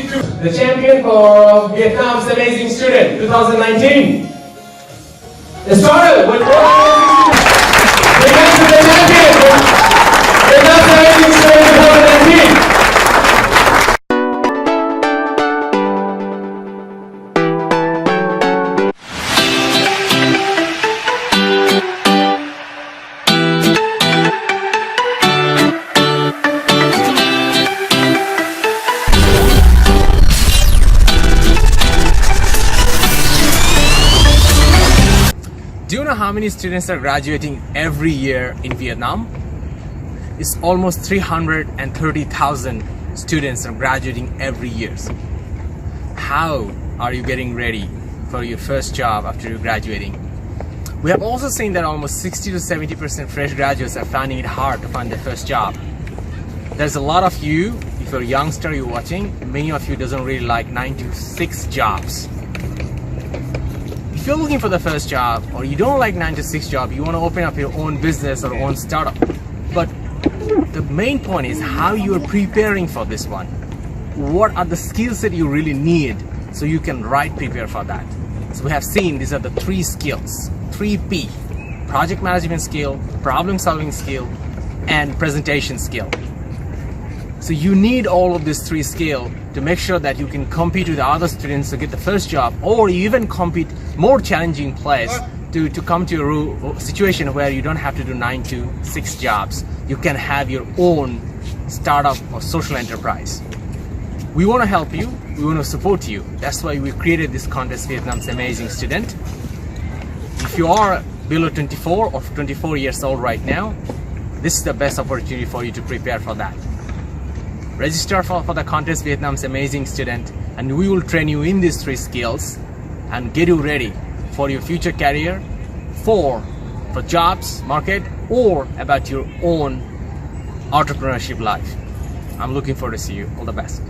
The champion for Vietnam's Amazing Student 2019. It started with big hands to the champion for Vietnam's Amazing Student 2019. Do you know how many students are graduating every year in Vietnam? It's almost 330,000 students are graduating every year. How are you getting ready for your first job after you're graduating? We have also seen that almost 60 to 70% fresh graduates are finding it hard to find their first job. There's a lot of you, if you're a youngster you're watching, many of you doesn't really like 9 to 6 jobs. If you're looking for the first job or you don't like 9 to 6 job, you want to open up your own business or own startup. But the main point is how you are preparing for this one. What are the skills that you really need so you can prepare for that? So we have seen these are the 3 skills, 3P: project management skill, problem solving skill, and presentation skill. So you need all of these 3 skills to make sure that you can compete with other students to get the first job, or you even compete more challenging place to come to a situation where you don't have to do 9 to 6 jobs. You can have your own startup or social enterprise. We want to help you. We want to support you. That's why we created this contest, Vietnam's Amazing Student. If you are below 24 or 24 years old right now, this is the best opportunity for you to prepare for that. Register for the contest, Vietnam's Amazing Student, and we will train you in these 3 skills and get you ready for your future career, for jobs, market, or about your own entrepreneurship life. I'm looking forward to see you. All the best.